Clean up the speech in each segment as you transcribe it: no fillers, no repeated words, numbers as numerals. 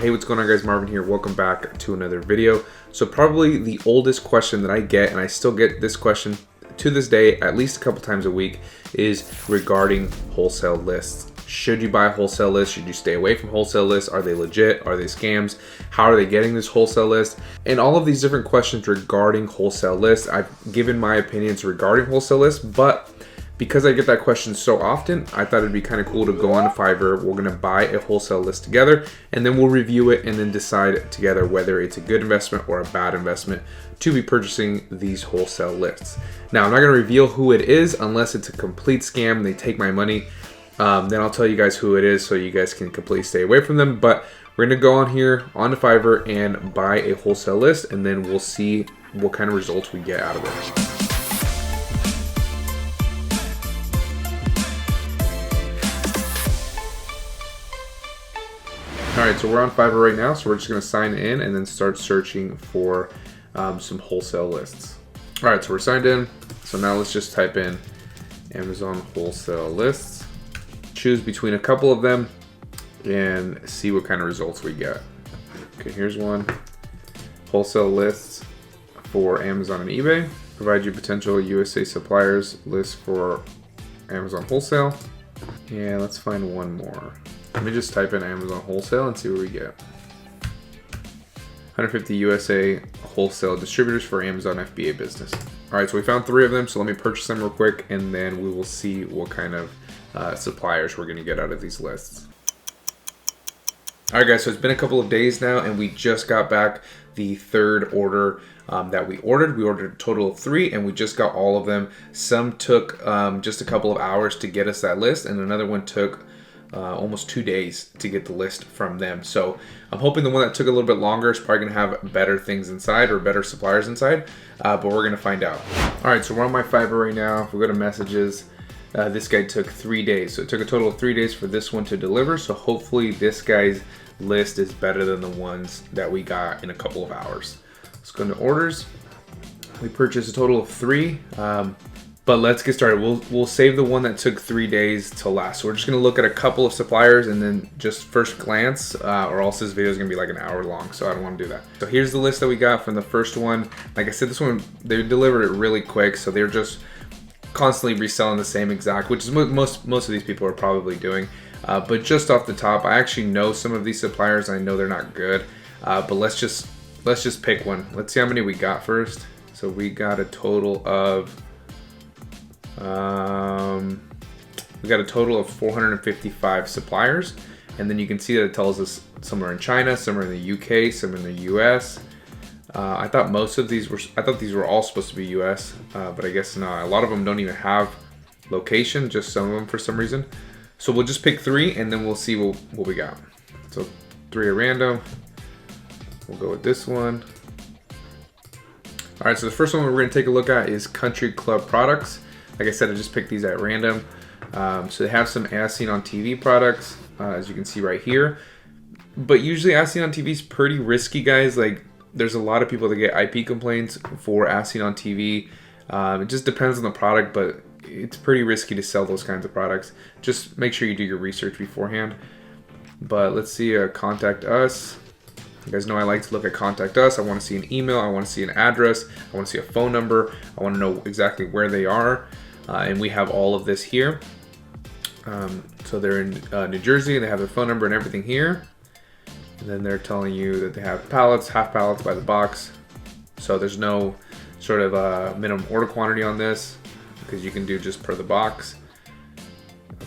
Hey, what's going on guys? Marvin here. Welcome back to another video. So probably the oldest question that I get, and I still get this question to this day at least a couple times a week, is regarding wholesale lists. Should you buy wholesale lists? Should you stay away from wholesale lists? Are they legit? Are they scams? How are they getting this wholesale list? And all of these different questions regarding wholesale lists. I've given my opinions regarding wholesale lists, but because I get that question so often, I thought it'd be kind of cool to go on to Fiverr. We're gonna buy a wholesale list together, and then we'll review it and then decide together whether it's a good investment or a bad investment to be purchasing these wholesale lists. Now, I'm not gonna reveal who it is unless it's a complete scam and they take my money. Then I'll tell you guys who it is so you guys can completely stay away from them. But we're gonna go on here onto Fiverr and buy a wholesale list, and then we'll see what kind of results we get out of it. All right, so we're on Fiverr right now, so we're just gonna sign in and then start searching for some wholesale lists. All right, so we're signed in. So now let's just type in Amazon wholesale lists, choose between a couple of them, and see what kind of results we get. Okay, here's one. Wholesale lists for Amazon and eBay. Provide you potential USA suppliers list for Amazon wholesale. And let's find one more. Let me just type in Amazon wholesale and see what we get. 150 USA wholesale distributors for Amazon FBA business. All right, so we found 3 of them. So let me purchase them real quick, and then we will see what kind of suppliers we're gonna get out of these lists. All right guys, so it's been a couple of days now, and we just got back the 3rd order that we ordered. We ordered a total of 3, and we just got all of them. Some took just a couple of hours to get us that list, and another one took almost 2 days to get the list from them. So I'm hoping the one that took a little bit longer is probably gonna have better things inside or better suppliers inside, but we're gonna find out. All right, so we're on my Fiverr right now. If we go to messages, this guy took 3 days. So it took a total of 3 days for this one to deliver. So hopefully this guy's list is better than the ones that we got in a couple of hours. Let's go into orders. We purchased a total of 3. But let's get started. We'll save the one that took 3 days till last. So we're just gonna look at a couple of suppliers and then just first glance, or else this video is gonna be like an hour long, so I don't wanna do that. So here's the list that we got from the first one. Like I said, this one, they delivered it really quick, so they're just constantly reselling the same exact, which is most of these people are probably doing. But just off the top, I actually know some of these suppliers. I know they're not good, but let's just pick one. Let's see how many we got first. So we got a total of we got a total of 455 suppliers, and then you can see that it tells us some are in China, some are in the UK, some in the US. I thought these were all supposed to be US, but I guess not. A lot of them don't even have location, just some of them for some reason. So we'll just pick 3 and then we'll see what we got. So 3 are random. We'll go with this one. All right, so the first one we're gonna take a look at is Country Club Products. Like I said, I just picked these at random. So they have some As Seen on TV products, as you can see right here. But usually As Seen on TV is pretty risky, guys. Like, there's a lot of people that get IP complaints for As Seen on TV. It just depends on the product, but it's pretty risky to sell those kinds of products. Just make sure you do your research beforehand. But let's see, Contact Us. You guys know I like to look at Contact Us. I want to see an email. I want to see an address. I want to see a phone number. I want to know exactly where they are. And we have all of this here. So they're in New Jersey. They have their phone number and everything here. And then they're telling you that they have pallets, half pallets by the box. So there's no sort of minimum order quantity on this, because you can do just per the box.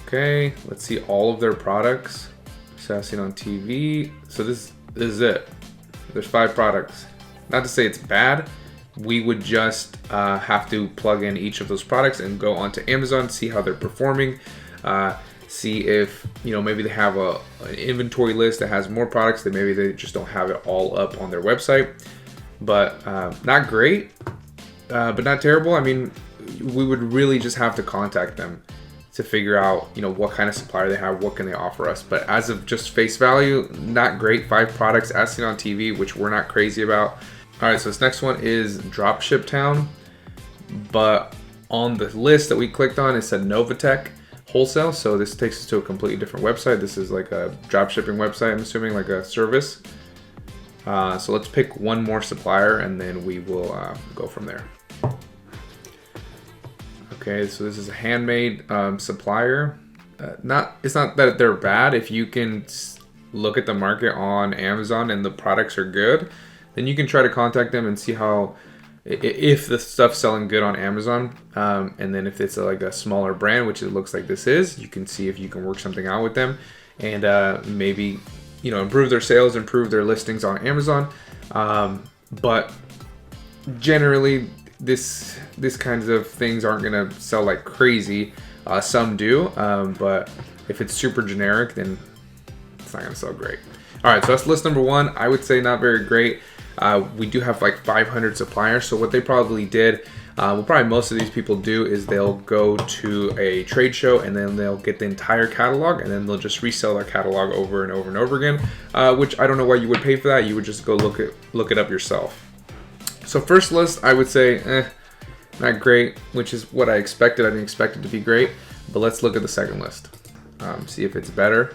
Okay, let's see all of their products. Sassing on TV. So this is it. There's 5 products. Not to say it's bad. We would just have to plug in each of those products and go onto Amazon, see how they're performing, see if, you know, maybe they have an inventory list that has more products, that maybe they just don't have it all up on their website. But not great, but not terrible. I mean, we would really just have to contact them to figure out, you know, what kind of supplier they have, what can they offer us. But as of just face value, not great. 5 products As Seen on TV, which we're not crazy about. All right, so this next one is Dropship Town, but on the list that we clicked on, it said Novatech Wholesale. So this takes us to a completely different website. This is like a drop shipping website, I'm assuming, like a service. So let's pick one more supplier and then we will go from there. Okay, so this is a handmade supplier. It's not that they're bad. If you can look at the market on Amazon and the products are good, then you can try to contact them and see how, if the stuff's selling good on Amazon, and then if it's like a smaller brand, which it looks like this is, you can see if you can work something out with them and maybe, you know, improve their sales, improve their listings on Amazon. But generally, this kinds of things aren't gonna sell like crazy. Some do, but if it's super generic, then it's not gonna sell great. All right, so that's list number one. I would say not very great. We do have like 500 suppliers, so what they probably did, what probably most of these people do, is they'll go to a trade show and then they'll get the entire catalog and then they'll just resell their catalog over and over and over again, which I don't know why you would pay for that. You would just go look it up yourself. So first list, I would say, not great, which is what I expected. I didn't expect it to be great, but let's look at the second list, see if it's better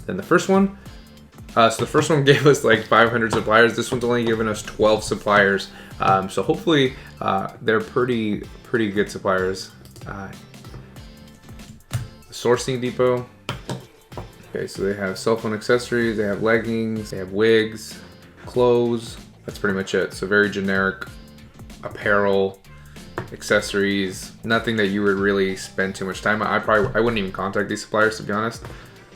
than the first one. So the first one gave us like 500 suppliers. This one's only giving us 12 suppliers. So hopefully they're pretty good suppliers. Sourcing Depot. Okay, so they have cell phone accessories, they have leggings, they have wigs, clothes. That's pretty much it. So very generic apparel, accessories, nothing that you would really spend too much time on. I wouldn't even contact these suppliers, to be honest.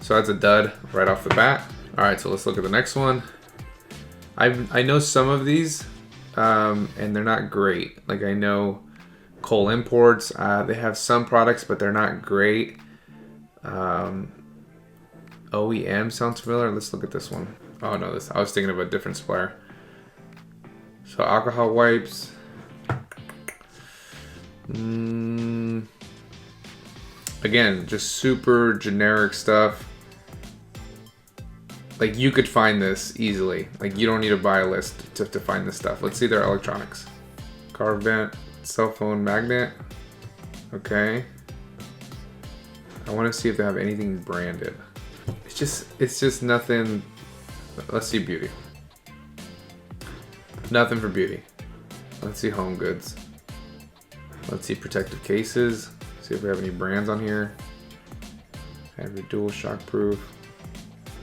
So that's a dud right off the bat. All right, so let's look at the next one. I know some of these, and they're not great. Like I know Cole Imports, they have some products, but they're not great. OEM sounds familiar. Let's look at this one. Oh no, I was thinking of a different supplier. So alcohol wipes. Again, just super generic stuff. Like you could find this easily. Like you don't need to buy a list to find this stuff. Let's see their electronics. Car vent, cell phone magnet. Okay. I want to see if they have anything branded. It's just nothing. Let's see beauty. Nothing for beauty. Let's see home goods. Let's see protective cases. See if we have any brands on here. Have your dual shock proof.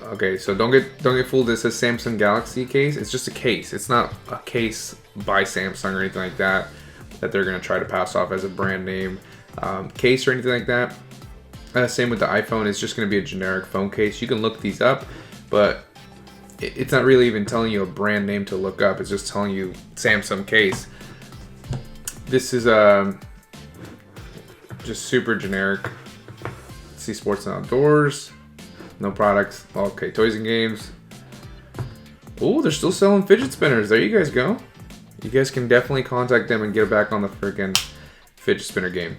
Okay, so don't get fooled. This says Samsung Galaxy case. It's just a case. It's not a case by Samsung or anything like that they're gonna try to pass off as a brand name case or anything like that. Same with the iPhone. It's just gonna be a generic phone case. You can look these up, but it's not really even telling you a brand name to look up. It's just telling you Samsung case. This is just super generic. Let's see, sports and outdoors. No products. Okay, toys and games. Oh, they're still selling fidget spinners. There you guys go. You guys can definitely contact them and get back on the freaking fidget spinner game.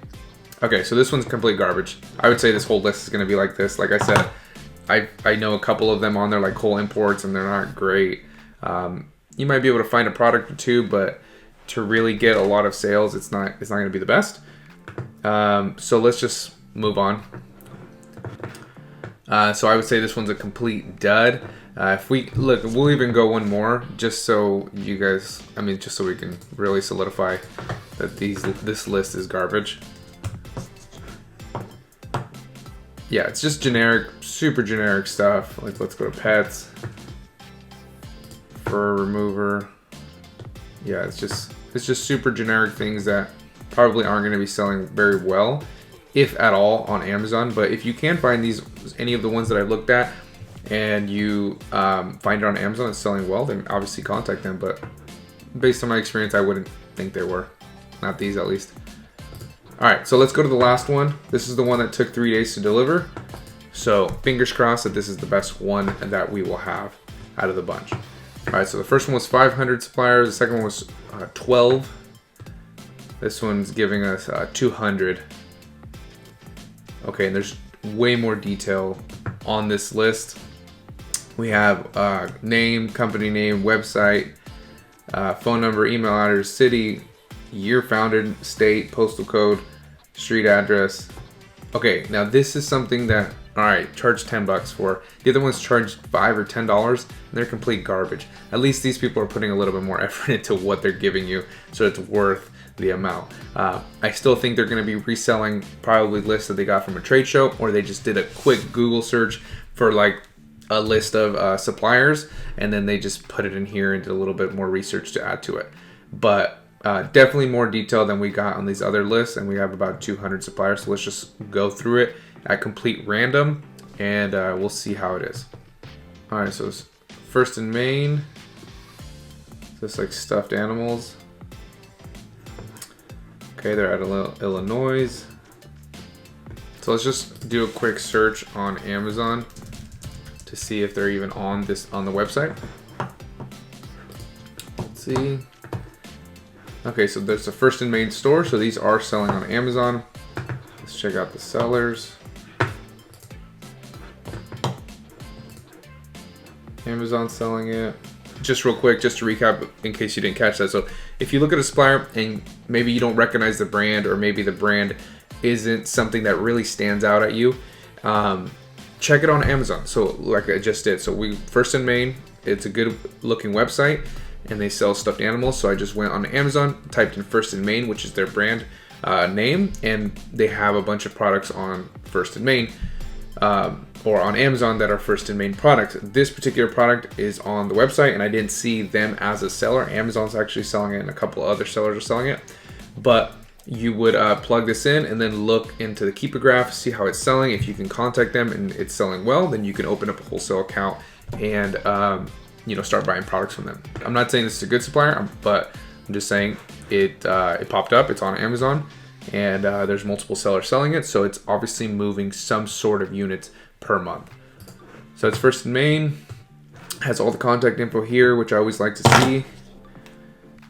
Okay, so this one's complete garbage. I would say this whole list is going to be like this. Like I said, I know a couple of them on there, like Cole Imports, and they're not great. You might be able to find a product or two, but to really get a lot of sales, it's not going to be the best. So let's just move on. So I would say this one's a complete dud. If we look, we'll even go one more just so you guys, just so we can really solidify that this list is garbage. Yeah, it's just generic, super generic stuff. Like let's go to pets, fur remover. Yeah, it's just super generic things that probably aren't going to be selling very well, if at all, on Amazon. But if you can find any of the ones that I've looked at, and you find it on Amazon and selling well, then obviously contact them. But based on my experience, I wouldn't think they were. Not these, at least. All right, so let's go to the last one. This is the one that took 3 days to deliver. So fingers crossed that this is the best one that we will have out of the bunch. All right, so the first one was 500 suppliers. The second one was 12. This one's giving us 200. Okay, and there's way more detail on this list. We have name, company name, website, phone number, email address, city, year founded, state, postal code, street address, Okay, now this is something that, all right, charge 10 bucks for. The other ones charge $5 or $10, and they're complete garbage. At least these people are putting a little bit more effort into what they're giving you, so it's worth the amount. I still think they're going to be reselling probably lists that they got from a trade show, or they just did a quick Google search for like a list of suppliers, and then they just put it in here and did a little bit more research to add to it. But definitely more detail than we got on these other lists, and we have about 200 suppliers. So let's just go through it at complete random, and we'll see how it is. All right, so it's first and main. Just like stuffed animals. Okay, they're at Illinois. So let's just do a quick search on Amazon to see if they're even on the website. Let's see. Okay, so there's the first and main store, so these are selling on Amazon. Let's check out the sellers. Amazon selling it. Just real quick, just to recap in case you didn't catch that. So if you look at a supplier and maybe you don't recognize the brand, or maybe the brand isn't something that really stands out at you, check it on Amazon. So like I just did. So we first and main, it's a good looking website, and they sell stuffed animals. So I just went on Amazon, typed in First and Main, which is their brand name, and they have a bunch of products on First and Main, or on Amazon, that are First and Main products. This particular product is on the website, and I didn't see them as a seller. Amazon's actually selling it, and a couple other sellers are selling it. But you would plug this in and then look into the Keeper Graph, see how it's selling. If you can contact them and it's selling well, then you can open up a wholesale account and start buying products from them. I'm not saying this is a good supplier, but I'm just saying it popped up. It's on Amazon, and there's multiple sellers selling it, so it's obviously moving some sort of units per month. So it's First and Main, has all the contact info here, which I always like to see.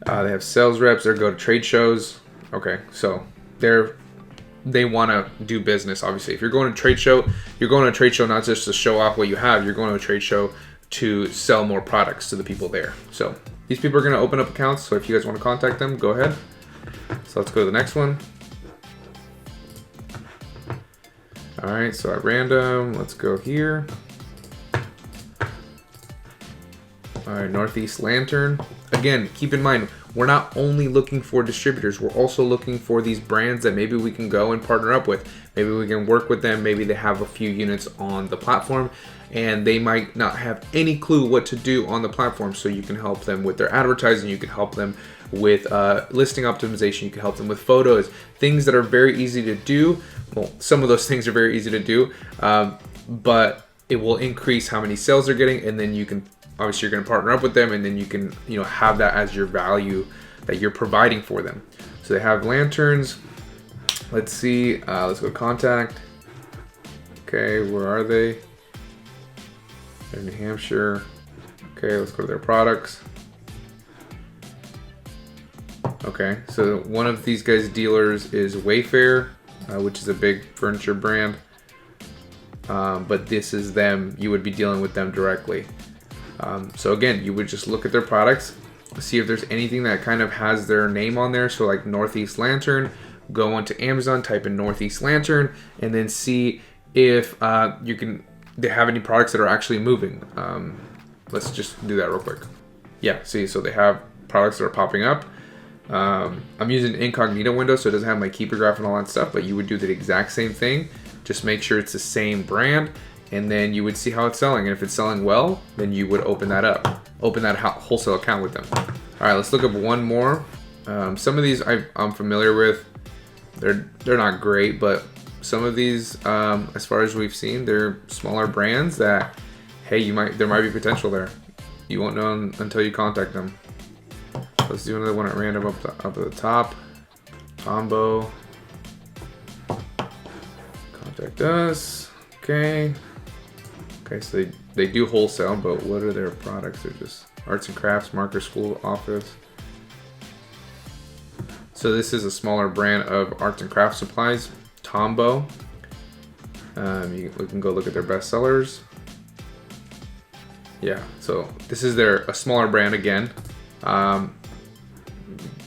They have sales reps. They go to trade shows. Okay, so they want to do business. Obviously, if you're going to a trade show, you're going to a trade show not just to show off what you have. You're going to a trade show to sell more products to the people there. So these people are going to open up accounts. So if you guys want to contact them, go ahead. So let's go to the next one. All right, so at random, let's go here. All right, Northeast Lantern. Again, keep in mind, we're not only looking for distributors, we're also looking for these brands that maybe we can go and partner up with. Maybe we can work with them. Maybe they have a few units on the platform, and they might not have any clue what to do on the platform. So you can help them with their advertising. You can help them with listing optimization. You can help them with photos, things that are very easy to do. Well, some of those things are very easy to do, but it will increase how many sales they're getting, and then you can, obviously you're going to partner up with them, and then you can have that as your value that you're providing for them. So they have lanterns. Let's see, let's go contact. Okay, where are they? They're in New Hampshire. Okay, let's go to their products. Okay, so one of these guys' dealers is Wayfair, which is a big furniture brand. But this is them. You would be dealing with them directly. So again, you would just look at their products, see if there's anything that kind of has their name on there. So like Northeast Lantern, go onto Amazon, type in Northeast Lantern, and then see if they have any products that are actually moving. Let's just do that real quick. Yeah, see, so they have products that are popping up. I'm using an incognito window, so it doesn't have my Keeper Graph and all that stuff, but you would do the exact same thing. Just make sure it's the same brand, and then you would see how it's selling. And if it's selling well, then you would open that up. Open that wholesale account with them. All right, let's look up one more. Some of these I'm familiar with. They're not great, but some of these, as far as we've seen, they're smaller brands that, hey, there might be potential there. You won't know until you contact them. Let's do another one at random up at the top. Combo. Contact us. Okay. Okay, so they do wholesale, but what are their products? They're just arts and crafts, marker, school, office. So this is a smaller brand of arts and craft supplies, Tombow. We can go look at their best sellers. Yeah, so this is a smaller brand again.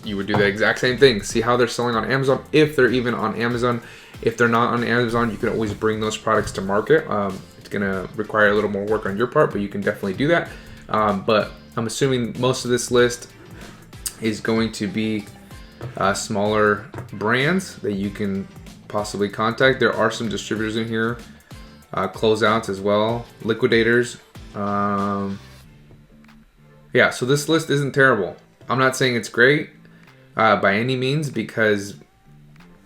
you would do the exact same thing. See how they're selling on Amazon, if they're even on Amazon. If they're not on Amazon, you can always bring those products to market. It's gonna require a little more work on your part, but you can definitely do that. But I'm assuming most of this list is going to be smaller brands that you can possibly contact. There are some distributors in here, closeouts as well, liquidators. Yeah, so this list isn't terrible. I'm not saying it's great by any means, because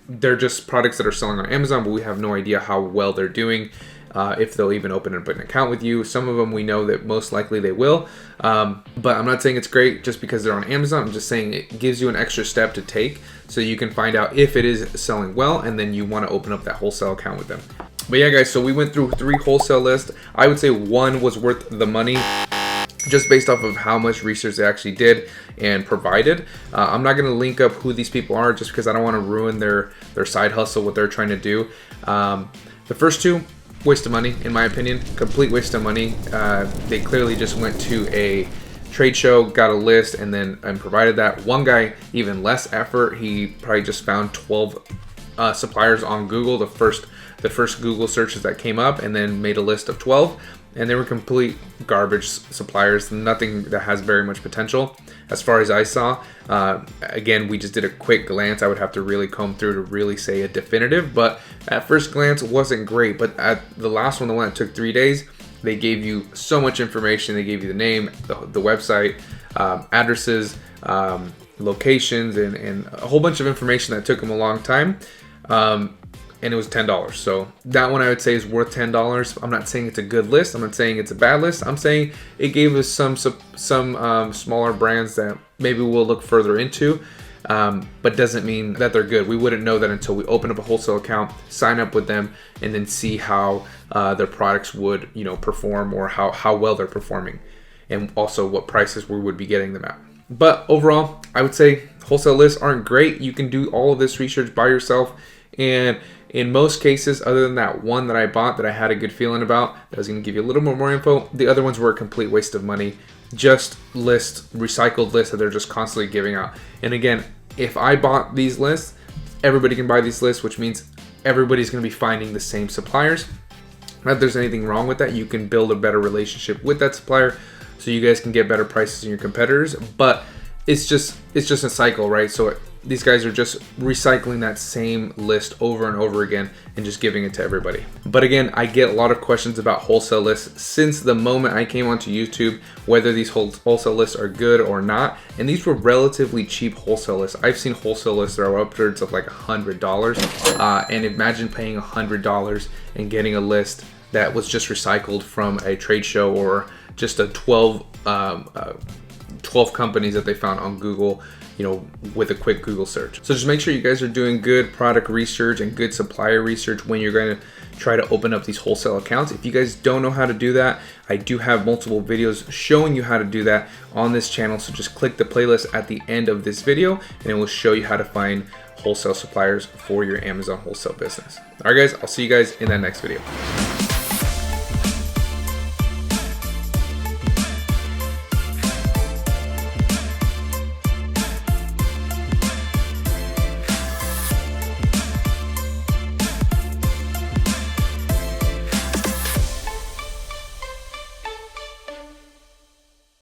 they're just products that are selling on Amazon, but we have no idea how well they're doing, if they'll even open up an account with you. Some of them we know that most likely they will, but I'm not saying it's great just because they're on Amazon. I'm just saying it gives you an extra step to take so you can find out if it is selling well, and then you want to open up that wholesale account with them. But yeah, guys, so we went through 3 wholesale lists. I would say 1 was worth the money, just based off of how much research they actually did and provided. I'm not gonna link up who these people are just because I don't wanna ruin their side hustle, what they're trying to do. The first 2, waste of money, in my opinion, complete waste of money. They clearly just went to a trade show, got a list, and provided that. One guy, even less effort, he probably just found 12 suppliers on Google, the first Google searches that came up, and then made a list of 12. And they were complete garbage suppliers, nothing that has very much potential as far as I saw. Again, we just did a quick glance. I would have to really comb through to really say a definitive, but at first glance it wasn't great. But at the last one, the one that took 3 days, they gave you so much information. They gave you the name, the website, addresses, locations, and a whole bunch of information that took them a long time. And it was $10. So that one I would say is worth $10. I'm not saying it's a good list. I'm not saying it's a bad list. I'm saying it gave us some smaller brands that maybe we'll look further into, but doesn't mean that they're good. We wouldn't know that until we open up a wholesale account, sign up with them, and then see how their products would, perform, or how well they're performing, and also what prices we would be getting them at. But overall, I would say wholesale lists aren't great. You can do all of this research by yourself, and in most cases, other than that one that I bought that I had a good feeling about, that was going to give you a little more info, the other ones were a complete waste of money. Just recycled lists that they're just constantly giving out. And again, if I bought these lists, everybody can buy these lists, which means everybody's going to be finding the same suppliers. Not that there's anything wrong with that. You can build a better relationship with that supplier so you guys can get better prices than your competitors. But it's just a cycle, right? So these guys are just recycling that same list over and over again and just giving it to everybody. But again, I get a lot of questions about wholesale lists since the moment I came onto YouTube, whether these wholesale lists are good or not. And these were relatively cheap wholesale lists. I've seen wholesale lists that are upwards of like $100. And imagine paying $100 and getting a list that was just recycled from a trade show, or just a 12 companies that they found on Google, with a quick Google search. So just make sure you guys are doing good product research and good supplier research when you're going to try to open up these wholesale accounts. If you guys don't know how to do that, I do have multiple videos showing you how to do that on this channel. So just click the playlist at the end of this video and it will show you how to find wholesale suppliers for your Amazon wholesale business. All right, guys, I'll see you guys in that next video.